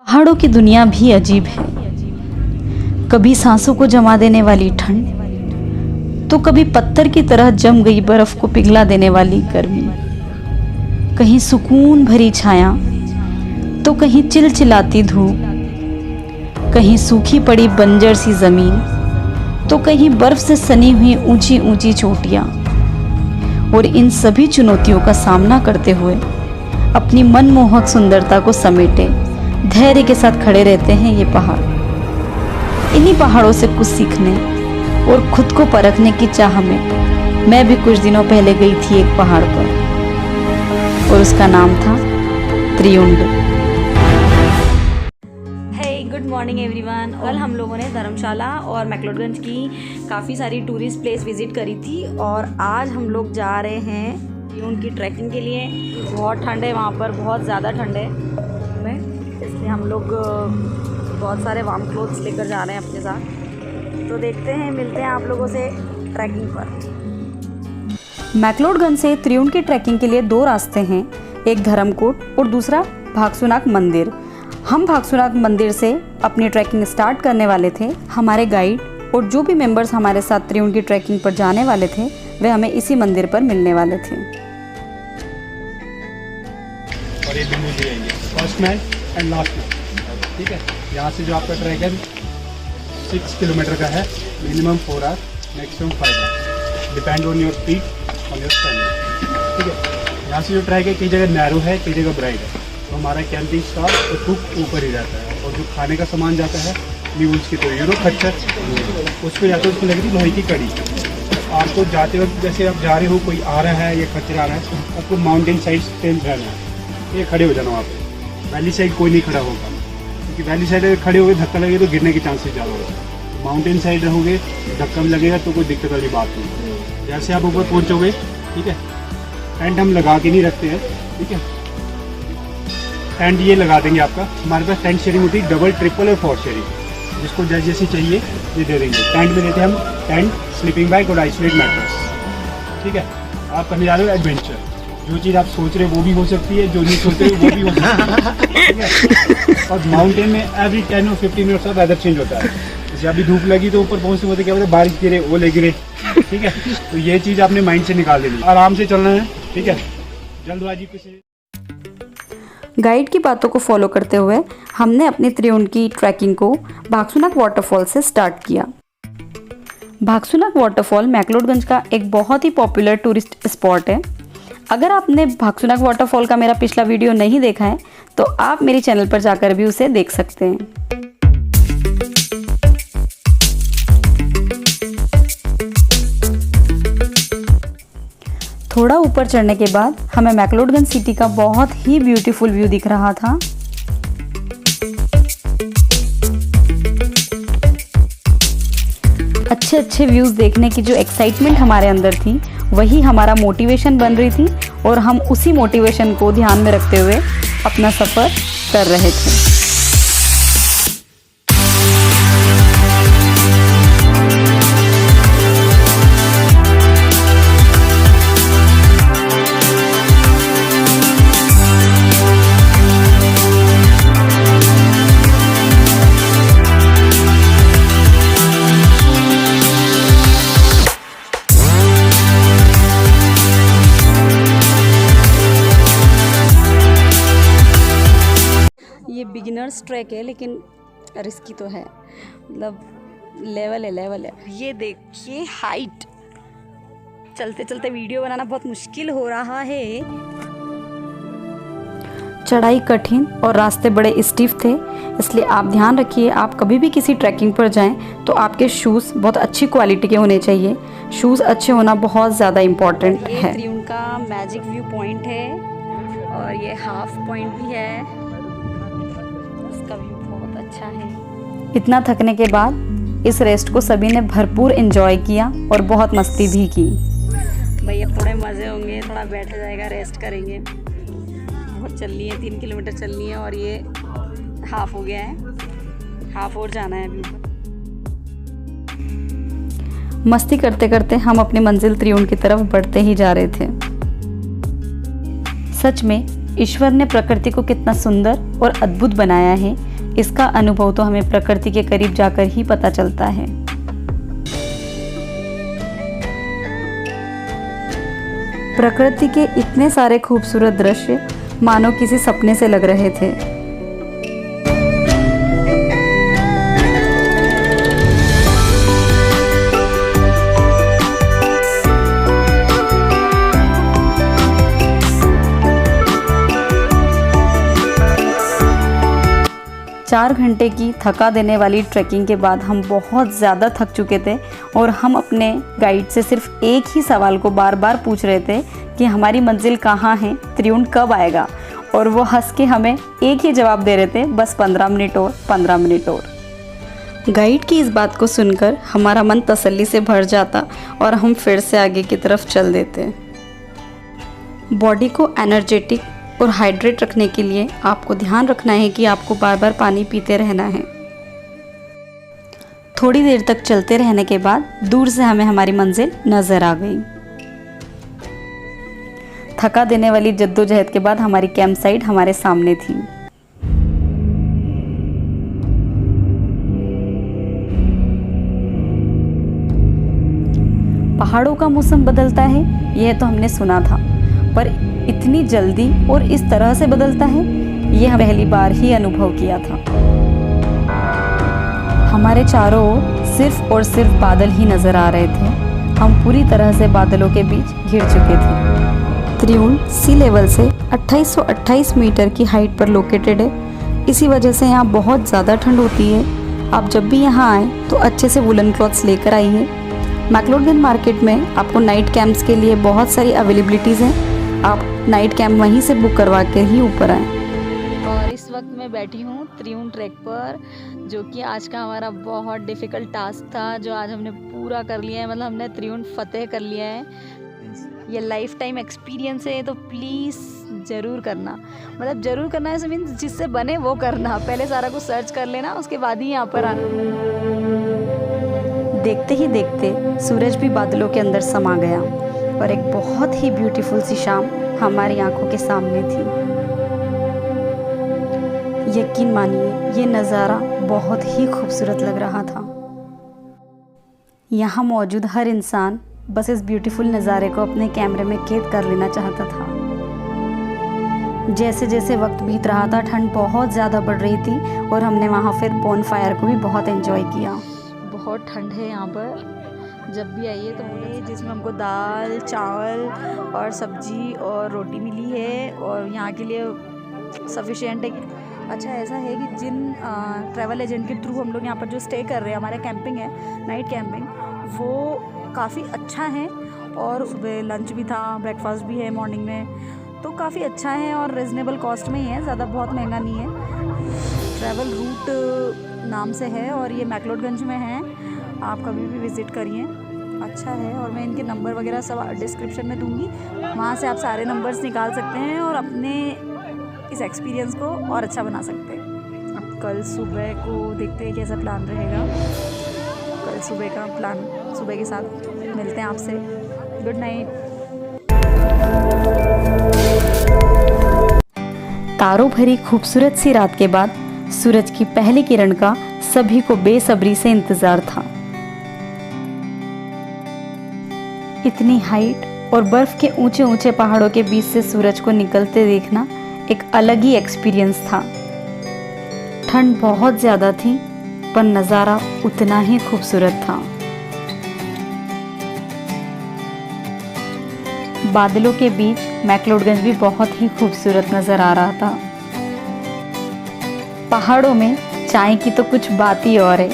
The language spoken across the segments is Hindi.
पहाड़ों की दुनिया भी अजीब है। कभी सांसों को जमा देने वाली ठंड, तो कभी पत्थर की तरह जम गई बर्फ को पिघला देने वाली गर्मी। कहीं सुकून भरी छाया, तो कहीं चिलचिलाती धूप। कहीं सूखी पड़ी बंजर सी जमीन, तो कहीं बर्फ से सनी हुई ऊंची ऊंची चोटियां। और इन सभी चुनौतियों का सामना करते हुए अपनी मनमोहक सुंदरता को समेटे धैर्य के साथ खड़े रहते हैं ये पहाड़। इन्हीं पहाड़ों से कुछ सीखने और खुद को परखने की चाह में मैं भी कुछ दिनों पहले गई थी एक पहाड़ पर, और उसका नाम था त्रियुंड। Good morning everyone. कल हम लोगों ने धर्मशाला और मैक्लोडगंज की काफ़ी सारी टूरिस्ट प्लेस विज़िट करी थी, और आज हम लोग जा रहे हैं त्रियुंड की ट्रैकिंग के लिए। बहुत ठंड है वहाँ पर, बहुत ज़्यादा ठंड है में, इसलिए हम लोग बहुत सारे वार्म क्लोथ्स लेकर जा रहे हैं अपने साथ। तो देखते हैं, मिलते हैं आप लोगों से ट्रैकिंग पर। मैक्लोडगंज से त्रियुंड की ट्रैकिंग के लिए दो रास्ते हैं, एक धर्मकोट और दूसरा भागसूनाग मंदिर। हम भागसूनाग मंदिर से अपनी ट्रैकिंग स्टार्ट करने वाले थे। हमारे गाइड और जो भी मेंबर्स हमारे साथ त्रियुंड की ट्रैकिंग पर जाने वाले थे, वे हमें इसी मंदिर पर मिलने वाले थे। और ये बिंदु दिएंगे first night and last night, ठीक है। यहाँ से जो आपका ट्रैक है 6 किलोमीटर का है, minimum 4 hour, maximum 5 hour, depend on your speed, on your stamina, ठीक है। यहाँ से जो ट्रैक है, कई जगह नैरो है, कई जगह ब्राइड है। तो हमारा कैंपिंग स्टॉप और कुक ऊपर ही रहता है, और जो खाने का सामान जाता है न्यूज की, तो खच्चर उसको जाते उसको लगती लोहे की कड़ी। आपको जाते वक्त जैसे आप जा रहे हो, कोई आ रहा है या खच्चर आ रहा है, आपको माउंटेन साइड स्टैंड रहना है, ये खड़े हो जाना वहाँ पे। वैली साइड कोई नहीं खड़ा होगा, क्योंकि वैली साइड अगर खड़े होगे धक्का लगेगा तो गिरने के चांसेस ज़्यादा होगा। माउंटेन साइड रहोगे, धक्का भी लगेगा तो कोई दिक्कत वाली बात नहीं। जैसे आप ऊपर पहुँचोगे, ठीक है, टेंट हम लगा के नहीं रखते हैं, ठीक है। टेंट ये लगा देंगे आपका। हमारे पास टेंट शेयरिंग होती है, डबल, ट्रिपल और 4 शेयरिंग, जिसको जैसे जैसी चाहिए ये दे देंगे। टेंट में देते हैं हम टेंट, स्लीपिंग बैग और आइसोलेट मैट्रेस, ठीक है। आप करने जा रहे हो एडवेंचर, जो चीज़ आप सोच रहे हो वो भी हो सकती है, जो नहीं सोच रहे हो वो भी हो सकती है, ठीक है। और माउंटेन में एवरी 10 और 15 मिनट्स का वेदर चेंज होता है। जैसे अभी धूप लगी तो ऊपर पहुँचते होते क्या बोलते बारिश गिरे, ओले गिरे, ठीक है। तो ये चीज़ आपने माइंड से निकाल देनी, आराम से चलना है, ठीक है, जल्दबाजी पे से। गाइड की बातों को फॉलो करते हुए हमने अपनी त्रियुंड की ट्रैकिंग को भागसूनाग वाटरफॉल से स्टार्ट किया। भागसूनाग वाटरफॉल मैक्लोडगंज का एक बहुत ही पॉपुलर टूरिस्ट स्पॉट है। अगर आपने भागसूनाग वाटरफॉल का मेरा पिछला वीडियो नहीं देखा है, तो आप मेरे चैनल पर जाकर भी उसे देख सकते हैं। थोड़ा ऊपर चढ़ने के बाद हमें मैक्लोडगंज सिटी का बहुत ही ब्यूटीफुल व्यू दिख रहा था। अच्छे अच्छे व्यूज देखने की जो एक्साइटमेंट हमारे अंदर थी, वही हमारा मोटिवेशन बन रही थी, और हम उसी मोटिवेशन को ध्यान में रखते हुए अपना सफ़र कर रहे थे। ये बिगिनर्स ट्रैक है, लेकिन रिस्की तो है, मतलब लेवल है। ये देखिए हाइट, चलते चलते वीडियो बनाना बहुत मुश्किल हो रहा है। चढ़ाई कठिन और रास्ते बड़े स्टीफ थे, इसलिए आप ध्यान रखिए, आप कभी भी किसी ट्रैकिंग पर जाएं तो आपके शूज़ बहुत अच्छी क्वालिटी के होने चाहिए। शूज़ अच्छे होना बहुत ज़्यादा इम्पॉर्टेंट है। त्रियुंड का मैजिक व्यू पॉइंट है, और ये हाफ पॉइंट भी है, इसका व्यू बहुत अच्छा है। इतना थकने के बाद इस रेस्ट को सभी ने भरपूर एंजॉय किया और बहुत मस्ती भी की। भैया थोड़े मज़े होंगे, थोड़ा बैठा जाएगा, रेस्ट करेंगे। बहुत चलनी है, 3 किलोमीटर चलनी है, और ये हाफ हो गया है, हाफ और जाना है अभी। मस्ती करते करते हम अपनी मंजिल त्रियुंड की तरफ बढ़ते ही जा रहे थे। सच में ईश्वर ने प्रकृति को कितना सुंदर और अद्भुत बनाया है, इसका अनुभव तो हमें प्रकृति के करीब जाकर ही पता चलता है। प्रकृति के इतने सारे खूबसूरत दृश्य मानो किसी सपने से लग रहे थे। 4 घंटे की थका देने वाली ट्रैकिंग के बाद हम बहुत ज़्यादा थक चुके थे और हम अपने गाइड से सिर्फ एक ही सवाल को बार बार पूछ रहे थे कि हमारी मंजिल कहाँ है, त्रिउंड कब आएगा। और वो हंस के हमें एक ही जवाब दे रहे थे, बस 15 मिनट और 15 मिनट और। गाइड की इस बात को सुनकर हमारा मन तसल्ली से भर जाता और हम फिर से आगे की तरफ चल देते। बॉडी को एनर्जेटिक और हाइड्रेट रखने के लिए आपको ध्यान रखना है कि आपको बार बार पानी पीते रहना है। थोड़ी देर तक चलते रहने के बाद दूर से हमें हमारी मंजिल नजर आ गई। थका देने वाली जद्दोजहद के बाद हमारी कैंप साइट हमारे सामने थी। पहाड़ों का मौसम बदलता है, यह तो हमने सुना था, पर इतनी जल्दी और इस तरह से बदलता है, यह पहली बार ही अनुभव किया था। हमारे चारों ओर सिर्फ और सिर्फ बादल ही नजर आ रहे थे। हम पूरी तरह से बादलों के बीच घिर चुके थे। त्रिउंड सी लेवल से 2828 मीटर की हाइट पर लोकेटेड है। इसी वजह से यहाँ बहुत ज़्यादा ठंड होती है। आप जब भी यहाँ आएँ तो अच्छे से वुलन क्लॉथ्स लेकर आइए। मैक्लोडगंज मार्केट में आपको नाइट कैंप्स के लिए बहुत सारी अवेलेबिलिटीज़ हैं। आप नाइट कैंप वहीं से बुक करवा के ही ऊपर आए। और इस वक्त मैं बैठी हूँ त्रिउंड ट्रैक पर, जो कि आज का हमारा बहुत डिफ़िकल्ट टास्क था, जो आज हमने पूरा कर लिया है। मतलब हमने त्रिउंड फतेह कर लिया है। ये लाइफ टाइम एक्सपीरियंस है, तो प्लीज़ ज़रूर करना। मतलब ज़रूर करना है मीन्स जिससे बने वो करना। पहले सारा कुछ सर्च कर लेना, उसके बाद ही यहाँ पर आना। देखते ही देखते सूरज भी बादलों के अंदर समा गया और एक बहुत ही ब्यूटीफुल सी शाम हमारी आंखों के सामने थी। यकीन मानिए, ये नज़ारा बहुत ही खूबसूरत लग रहा था। यहाँ मौजूद हर इंसान बस इस ब्यूटीफुल नज़ारे को अपने कैमरे में कैद कर लेना चाहता था। जैसे जैसे वक्त बीत रहा था, ठंड बहुत ज़्यादा बढ़ रही थी और हमने वहाँ फिर बॉन फायर को भी बहुत एंजॉय किया। बहुत ठंड है यहाँ पर, जब भी आइए तो बोलिए। जिसमें हमको दाल, चावल और सब्जी और रोटी मिली है और यहाँ के लिए सफिशिएंट है। अच्छा, ऐसा है कि जिन ट्रैवल एजेंट के थ्रू हम लोग यहाँ पर जो स्टे कर रहे हैं, हमारा कैंपिंग है, नाइट कैंपिंग, वो काफ़ी अच्छा है। और सुबह लंच भी था, ब्रेकफास्ट भी है मॉर्निंग में, तो काफ़ी अच्छा है और रिजनेबल कॉस्ट में ही है, ज़्यादा बहुत महंगा नहीं है। ट्रैवल रूट नाम से है और ये मैक्लोडगंज में है। आप कभी भी विज़िट करिए, अच्छा है। और मैं इनके नंबर वगैरह सब डिस्क्रिप्शन में दूंगी, वहाँ से आप सारे नंबर्स निकाल सकते हैं और अपने इस एक्सपीरियंस को और अच्छा बना सकते हैं। अब कल सुबह को देखते हैं कैसा प्लान रहेगा। कल सुबह का प्लान सुबह के साथ मिलते हैं आपसे। Good night. तारों भरी खूबसूरत सी रात के बाद सूरज की पहली किरण का सभी को बेसब्री से इंतजार था। इतनी हाइट और बर्फ के ऊंचे ऊंचे पहाड़ों के बीच से सूरज को निकलते देखना एक अलग ही एक्सपीरियंस था। ठंड बहुत ज़्यादा थी, पर नज़ारा उतना ही खूबसूरत था। बादलों के बीच मैक्लोडगंज भी बहुत ही खूबसूरत नज़र आ रहा था। पहाड़ों में चाय की तो कुछ बात ही और है।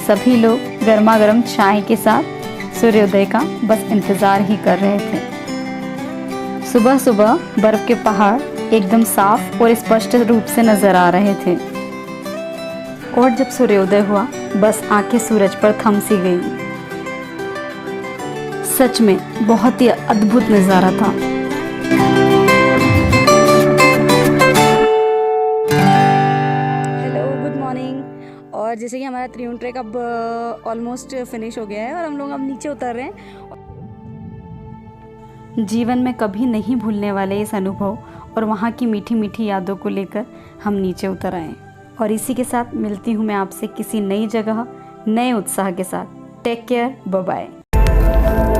सभी लोग गर्मा गर्म चाय के साथ सूर्योदय का बस इंतज़ार ही कर रहे थे। सुबह सुबह बर्फ़ के पहाड़ एकदम साफ और स्पष्ट रूप से नज़र आ रहे थे और जब सूर्योदय हुआ, बस आंखें सूरज पर थम सी गई। सच में बहुत ही अद्भुत नज़ारा था। Hello, good morning. और जैसे कि हमारा त्रिउंड ट्रैक अब ऑलमोस्ट फिनिश हो गया है और हम लोग अब नीचे उतर रहे हैं। जीवन में कभी नहीं भूलने वाले इस अनुभव और वहाँ की मीठी मीठी यादों को लेकर हम नीचे उतर आए। और इसी के साथ मिलती हूँ मैं आपसे किसी नई जगह नए उत्साह के साथ। Take care, bye bye.